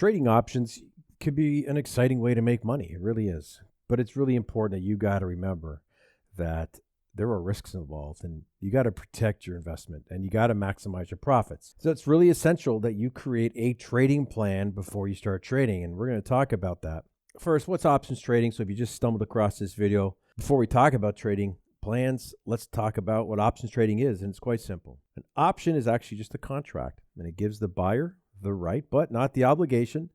Trading options could be an exciting way to make money. It really is. But it's really important that you got to remember that there are risks involved and you got to protect your investment and you got to maximize your profits. So it's really essential that you create a trading plan before you start trading. And we're going to talk about that. First, what's options trading? So if you just stumbled across this video, before we talk about trading plans, let's talk about what options trading is. And it's quite simple. An option is actually just a contract, and it gives the buyer the right, but not the obligation,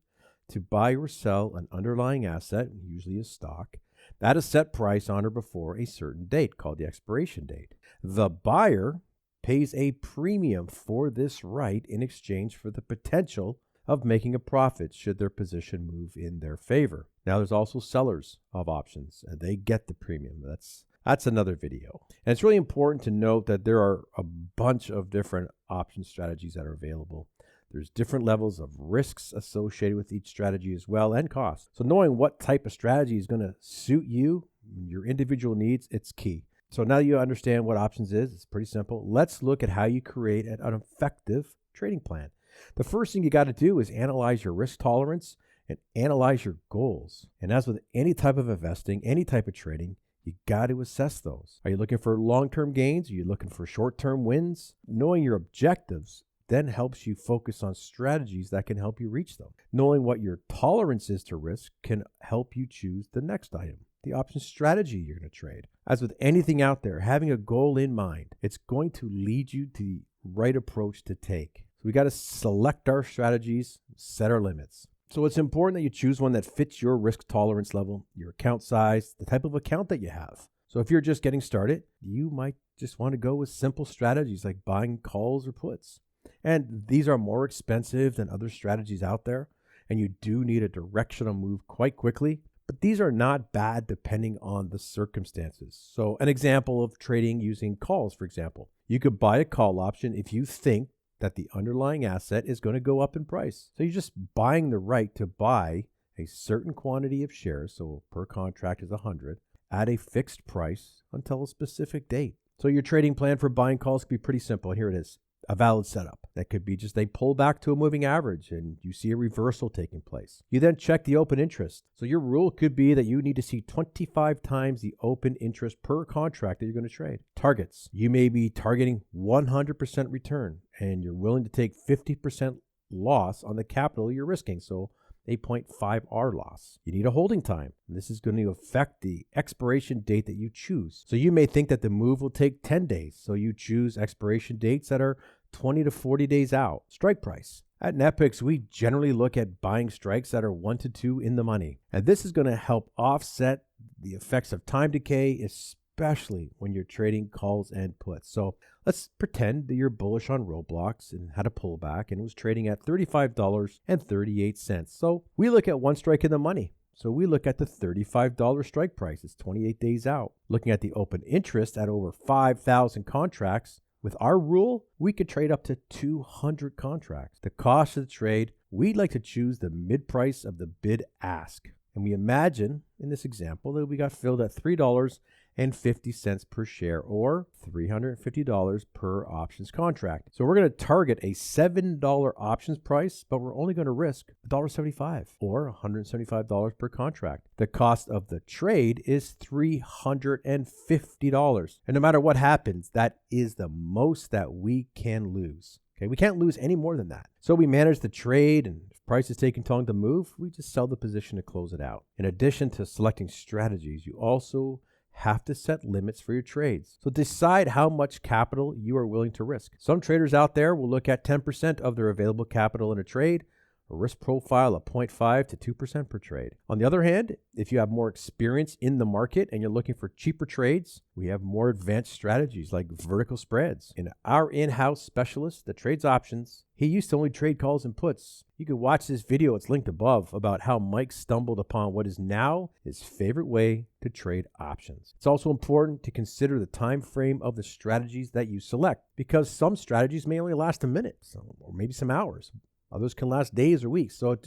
to buy or sell an underlying asset, usually a stock, at a set price on or before a certain date, called the expiration date. The buyer pays a premium for this right in exchange for the potential of making a profit should their position move in their favor. Now, there's also sellers of options, and they get the premium. That's another video. And it's really important to note that there are a bunch of different option strategies that are available. There's different levels of risks associated with each strategy as well, and cost. So knowing what type of strategy is going to suit you, your individual needs, it's key. So now you understand what options is. It's pretty simple. Let's look at how you create an effective trading plan. The first thing you got to do is analyze your risk tolerance and analyze your goals. And as with any type of investing, any type of trading, you got to assess those. Are you looking for long-term gains? Are you looking for short-term wins? Knowing your objectives then helps you focus on strategies that can help you reach them. Knowing what your tolerance is to risk can help you choose the next item, the option strategy you're going to trade. As with anything out there, having a goal in mind, it's going to lead you to the right approach to take. So we got to select our strategies, set our limits. So it's important that you choose one that fits your risk tolerance level, your account size, the type of account that you have. So if you're just getting started, you might just want to go with simple strategies like buying calls or puts. And these are more expensive than other strategies out there, and you do need a directional move quite quickly, but these are not bad depending on the circumstances. So an example of trading using calls, for example, you could buy a call option if you think that the underlying asset is going to go up in price. So you're just buying the right to buy a certain quantity of shares, so per contract is 100, at a fixed price until a specific date. So your trading plan for buying calls could be pretty simple. Here it is. A valid setup. That could be just they pull back to a moving average and you see a reversal taking place. You then check the open interest. So your rule could be that you need to see 25 times the open interest per contract that you're going to trade. Targets. You may be targeting 100% return and you're willing to take 50% loss on the capital you're risking. So a 0.5 R loss. You need a holding time. And this is going to affect the expiration date that you choose. So you may think that the move will take 10 days. So you choose expiration dates that are 20 to 40 days out. Strike price. At NetPicks, we generally look at buying strikes that are 1 to 2 in the money. And this is going to help offset the effects of time decay, especially when you're trading calls and puts. So let's pretend that you're bullish on Roblox and had a pullback and it was trading at $35.38. So we look at one strike in the money. So we look at the $35 strike price. It's 28 days out. Looking at the open interest at over 5,000 contracts, with our rule, we could trade up to 200 contracts. The cost of the trade, we'd like to choose the mid price of the bid ask. And we imagine in this example that we got filled at $3.50 per share or $350 per options contract. So we're going to target a $7 options price, but we're only going to risk $1.75 or $175 per contract. The cost of the trade is $350. And no matter what happens, that is the most that we can lose. Okay, we can't lose any more than that. So we manage the trade, and if price is taking too long to move, we just sell the position to close it out. In addition to selecting strategies, you also have to set limits for your trades. So decide how much capital you are willing to risk. Some traders out there will look at 10% of their available capital in a trade, a risk profile of 0.5 to 2% per trade. On the other hand, if you have more experience in the market and you're looking for cheaper trades, we have more advanced strategies like vertical spreads. And our in-house specialist that trades options, he used to only trade calls and puts. You can watch this video, it's linked above, about how Mike stumbled upon what is now his favorite way to trade options. It's also important to consider the time frame of the strategies that you select, because some strategies may only last a minute, or maybe some hours. Others can last days or weeks. So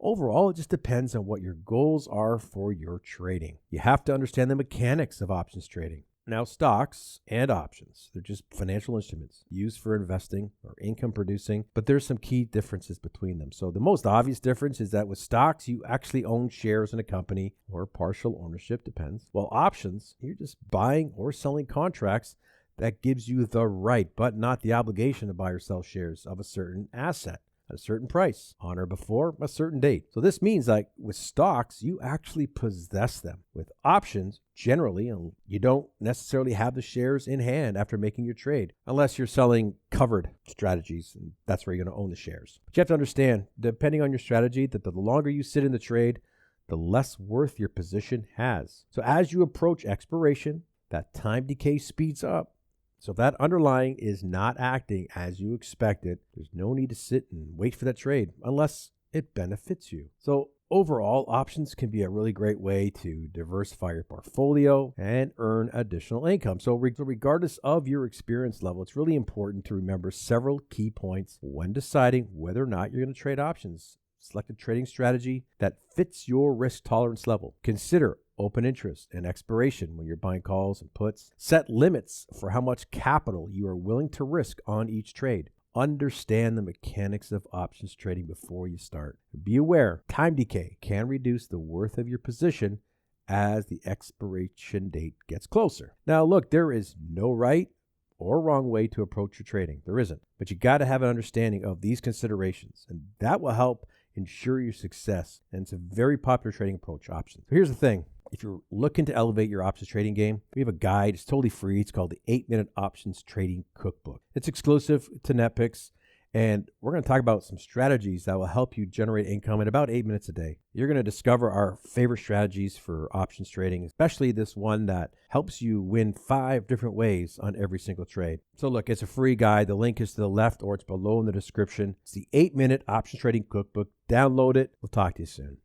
overall, it just depends on what your goals are for your trading. You have to understand the mechanics of options trading. Now, stocks and options, they're just financial instruments used for investing or income producing, but there's some key differences between them. So, the most obvious difference is that with stocks, you actually own shares in a company or partial ownership, depends. While options, you're just buying or selling contracts that gives you the right, but not the obligation to buy or sell shares of a certain asset at a certain price on or before a certain date. So this means like with stocks, you actually possess them. With options, generally, you don't necessarily have the shares in hand after making your trade, unless you're selling covered strategies, and that's where you're going to own the shares. But you have to understand, depending on your strategy, that the longer you sit in the trade, the less worth your position has. So as you approach expiration, that time decay speeds up. So if that underlying is not acting as you expected, there's no need to sit and wait for that trade unless it benefits you. So overall, options can be a really great way to diversify your portfolio and earn additional income. So regardless of your experience level, it's really important to remember several key points when deciding whether or not you're going to trade options. Select a trading strategy that fits your risk tolerance level. Consider open interest and expiration when you're buying calls and puts. Set limits for how much capital you are willing to risk on each trade. Understand the mechanics of options trading before you start. Be aware, time decay can reduce the worth of your position as the expiration date gets closer. Now, look, there is no right or wrong way to approach your trading. There isn't. But you got to have an understanding of these considerations, and that will help ensure your success. And it's a very popular trading approach, options. So here's the thing. If you're looking to elevate your options trading game, we have a guide. It's totally free. It's called the 8-Minute Options Trading Cookbook. It's exclusive to NetPicks, and we're going to talk about some strategies that will help you generate income in about 8 minutes a day. You're going to discover our favorite strategies for options trading, especially this one that helps you win 5 different ways on every single trade. So look, it's a free guide. The link is to the left or it's below in the description. It's the 8-Minute Options Trading Cookbook. Download it. We'll talk to you soon.